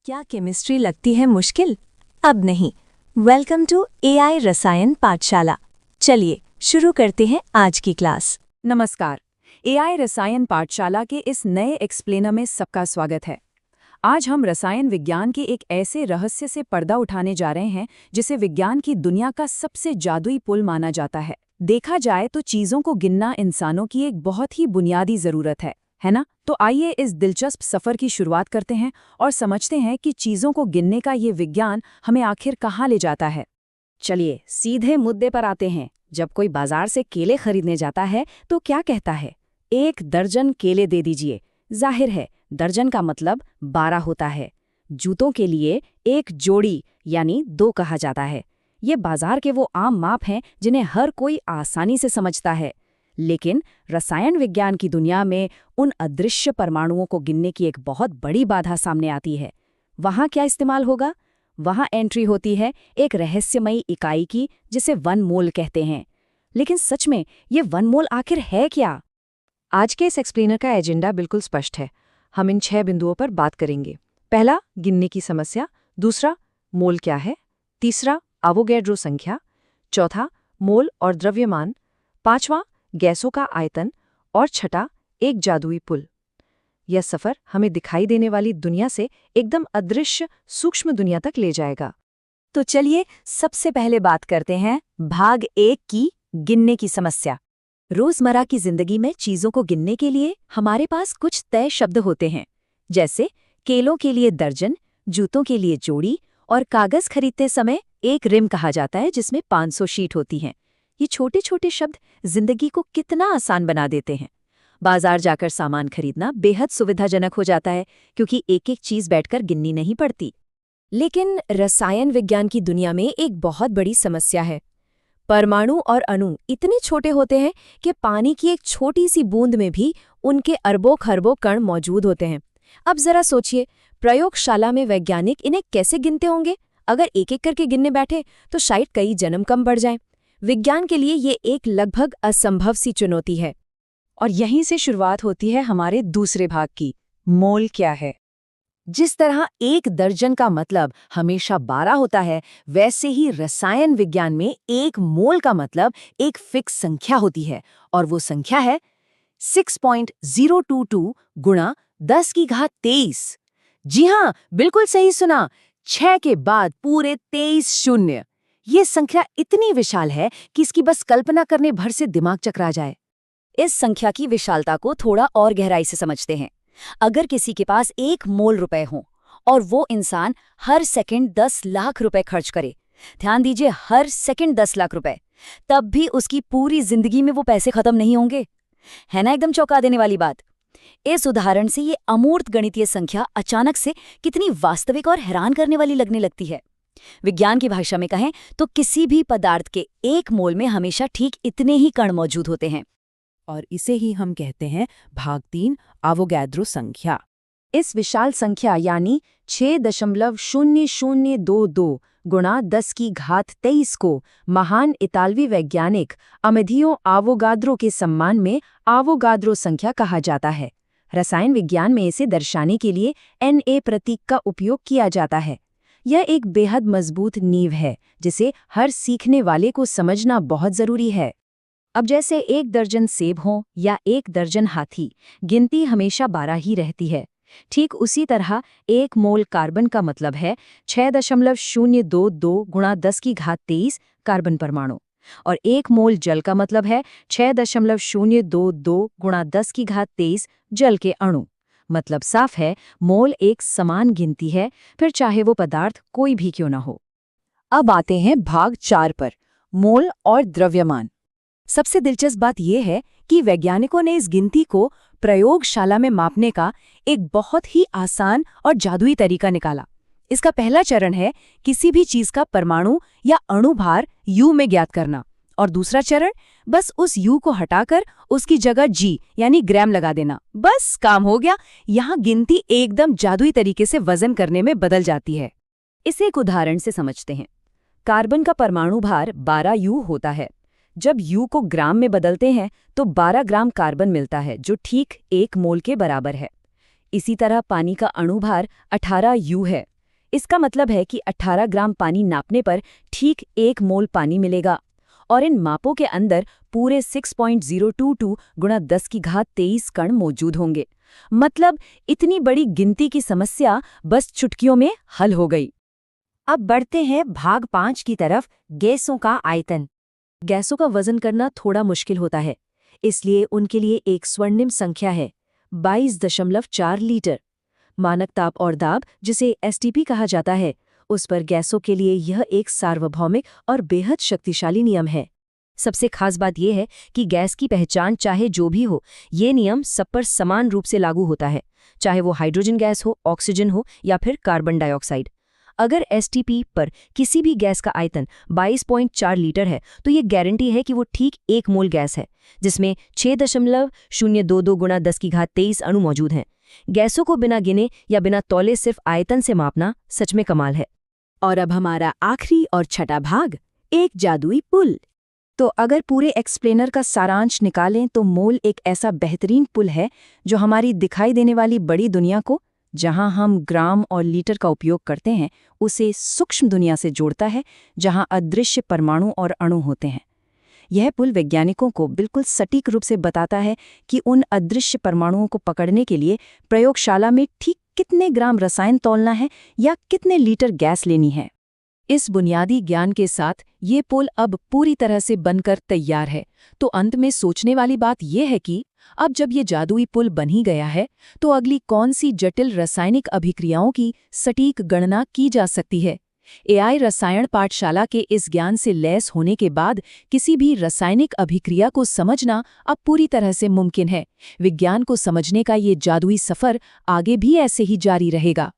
क्या केमिस्ट्री लगती है मुश्किल? अब नहीं। वेलकम टू एआई रसायन पाठशाला। चलिए शुरू करते हैं आज की क्लास। नमस्कार। एआई रसायन पाठशाला के इस नए एक्सप्लेनर में सबका स्वागत है। आज हम रसायन विज्ञान के एक ऐसे रहस्य से पर्दा उठाने जा रहे हैं जिसे विज्ञान की दुनिया का सबसे जादुई पुल माना जाता है। देखा जाए तो चीज़ों को गिनना इंसानों की एक बहुत ही बुनियादी ज़रूरत है ना? तो आइए इस दिलचस्प सफ़र की शुरुआत करते हैं और समझते हैं कि चीज़ों को गिनने का ये विज्ञान हमें आखिर कहाँ ले जाता है। चलिए सीधे मुद्दे पर आते हैं। जब कोई बाजार से केले खरीदने जाता है तो क्या कहता है? 1 दर्जन केले दे दीजिए। जाहिर है दर्जन का मतलब 12 होता है। जूतों के लिए 1 जोड़ी यानी 2 कहा जाता है। ये बाजार के वो आम माप हैं जिन्हें हर कोई आसानी से समझता है। लेकिन रसायन विज्ञान की दुनिया में उन अदृश्य परमाणुओं को गिनने की एक बहुत बड़ी बाधा सामने आती है। वहाँ क्या इस्तेमाल होगा? वहाँ एंट्री होती है एक रहस्यमयी इकाई की जिसे 1 मोल कहते हैं। लेकिन सच में ये 1 मोल आखिर है क्या? आज के इस एक्सप्लेनर का एजेंडा बिल्कुल स्पष्ट है। हम इन 6 बिंदुओं पर बात करेंगे। पहला, गिनने की समस्या। दूसरा, मोल क्या है। तीसरा, एवोगैड्रो संख्या। चौथा, मोल और द्रव्यमान। पांचवा, गैसों का आयतन। और छठा, एक जादुई पुल। यह सफ़र हमें दिखाई देने वाली दुनिया से एकदम अदृश्य सूक्ष्म दुनिया तक ले जाएगा। तो चलिए सबसे पहले बात करते हैं भाग 1 की, गिनने की समस्या। रोजमर्रा की जिंदगी में चीजों को गिनने के लिए हमारे पास कुछ तय शब्द होते हैं, जैसे केलों के लिए दर्जन, जूतों के लिए जोड़ी और कागज खरीदते समय एक रिम कहा जाता है जिसमें 500 शीट होती हैं। ये छोटे छोटे शब्द जिंदगी को कितना आसान बना देते हैं। बाजार जाकर सामान खरीदना बेहद सुविधाजनक हो जाता है क्योंकि एक एक चीज बैठकर गिननी नहीं पड़ती। लेकिन रसायन विज्ञान की दुनिया में एक बहुत बड़ी समस्या है। परमाणु और अणु इतने छोटे होते हैं कि पानी की एक छोटी सी बूंद में भी उनके अरबों खरबों कण मौजूद होते हैं। अब जरा सोचिए, प्रयोगशाला में वैज्ञानिक इन्हें कैसे गिनते होंगे? अगर एक एक करके गिनने बैठे तो शायद कई जन्म कम बढ़ जाएं। विज्ञान के लिए ये एक लगभग असंभव सी चुनौती है। और यहीं से शुरुआत होती है हमारे दूसरे भाग की, मोल क्या है। जिस तरह 1 दर्जन का मतलब हमेशा 12 होता है, वैसे ही रसायन विज्ञान में 1 मोल का मतलब एक फिक्स संख्या होती है, और वो संख्या है 6.022 गुणा 10 की घात 23। जी हाँ, बिल्कुल सही सुना, 6 के बाद पूरे 23 शून्य। ये संख्या इतनी विशाल है कि इसकी बस कल्पना करने भर से दिमाग चकरा जाए। इस संख्या की विशालता को थोड़ा और गहराई से समझते हैं। अगर किसी के पास 1 मोल रुपए हों और वो इंसान हर सेकंड 10 लाख रुपए खर्च करे, ध्यान दीजिए हर सेकंड 10 लाख रुपए, तब भी उसकी पूरी जिंदगी में वो पैसे खत्म नहीं होंगे। है ना एकदम चौंका देने वाली बात? इस उदाहरण से ये अमूर्त गणितीय संख्या अचानक से कितनी वास्तविक और हैरान करने वाली लगने लगती है। विज्ञान की भाषा में कहें तो किसी भी पदार्थ के 1 मोल में हमेशा ठीक इतने ही कण मौजूद होते हैं। और इसे ही हम कहते हैं भाग 3, एवोगैड्रो संख्या। इस विशाल संख्या यानी 6.0022 गुणा 10 की घात 23 को महान इतालवी वैज्ञानिक अमेदियो एवोगाद्रो के सम्मान में एवोगाद्रो संख्या कहा जाता है। रसायन विज्ञान में इसे दर्शाने के लिए Na प्रतीक का उपयोग किया जाता है। यह एक बेहद मजबूत नींव है जिसे हर सीखने वाले को समझना बहुत जरूरी है। अब जैसे 1 दर्जन सेब हों या 1 दर्जन हाथी, गिनती हमेशा 12 ही रहती है। ठीक उसी तरह 1 मोल कार्बन का मतलब है 6.022 गुणा 10 की घात 23 कार्बन परमाणु, और 1 मोल जल का मतलब है 6.022 गुणा 10 की घात 23 जल के अणु। मतलब साफ है, मोल एक समान गिनती है, फिर चाहे वो पदार्थ कोई भी क्यों ना हो। अब आते हैं भाग 4 पर, मोल और द्रव्यमान। सबसे दिलचस्प बात यह है कि वैज्ञानिकों ने इस गिनती को प्रयोगशाला में मापने का एक बहुत ही आसान और जादुई तरीका निकाला। इसका पहला चरण है किसी भी चीज का परमाणु या अणु भार U में ज्ञात करना, और दूसरा चरण बस उस U को हटाकर उसकी जगह G यानी ग्राम लगा देना। बस काम हो गया। यहाँ गिनती एकदम जादुई तरीके से वजन करने में बदल जाती है। इसे एक उदाहरण से समझते हैं। कार्बन का परमाणु भार 12 U होता है। जब U को ग्राम में बदलते हैं तो 12 ग्राम कार्बन मिलता है, जो ठीक 1 मोल के बराबर है। इसी तरह पानी का अणुभार 18 U है। इसका मतलब है कि 18 ग्राम पानी नापने पर ठीक 1 मोल पानी मिलेगा और इन मापों के अंदर पूरे 6.022 गुणा 10 की घात 23 कण मौजूद होंगे। मतलब इतनी बड़ी गिनती की समस्या बस चुटकियों में हल हो गई। अब बढ़ते हैं भाग 5 की तरफ, गैसों का आयतन। गैसों का वजन करना थोड़ा मुश्किल होता है, इसलिए उनके लिए एक स्वर्णिम संख्या है, 22.4 लीटर। मानक ताप और दाब, जिसे एसटीपी कहा जाता है, उस पर गैसों के लिए यह एक सार्वभौमिक और बेहद शक्तिशाली नियम है। सबसे खास बात यह है कि गैस की पहचान चाहे जो भी हो, ये नियम सब पर समान रूप से लागू होता है, चाहे वो हाइड्रोजन गैस हो, ऑक्सीजन हो या फिर कार्बन डाइऑक्साइड। अगर एसटीपी पर किसी भी गैस का आयतन 22.4 लीटर है तो ये गारंटी है कि वो ठीक 1 मोल गैस है, जिसमें 6.022 गुणा 10 की घात 23 अणु मौजूद हैं। गैसों को बिना गिने या बिना तौले सिर्फ आयतन से मापना सच में कमाल है। और अब हमारा आखिरी और छठा भाग, एक जादुई पुल। तो अगर पूरे एक्सप्लेनर का सारांश निकालें तो मोल एक ऐसा बेहतरीन पुल है जो हमारी दिखाई देने वाली बड़ी दुनिया को, जहां हम ग्राम और लीटर का उपयोग करते हैं, उसे सूक्ष्म दुनिया से जोड़ता है, जहां अदृश्य परमाणु और अणु होते हैं। यह पुल वैज्ञानिकों को बिल्कुल सटीक रूप से बताता है कि उन अदृश्य परमाणुओं को पकड़ने के लिए प्रयोगशाला में ठीक कितने ग्राम रसायन तौलना है या कितने लीटर गैस लेनी है। इस बुनियादी ज्ञान के साथ ये पुल अब पूरी तरह से बनकर तैयार है। तो अंत में सोचने वाली बात यह है कि अब जब ये जादुई पुल बन ही गया है, तो अगली कौन सी जटिल रासायनिक अभिक्रियाओं की सटीक गणना की जा सकती है। एआई रसायन पाठशाला के इस ज्ञान से लैस होने के बाद किसी भी रासायनिक अभिक्रिया को समझना अब पूरी तरह से मुमकिन है। विज्ञान को समझने का ये जादुई सफर आगे भी ऐसे ही जारी रहेगा।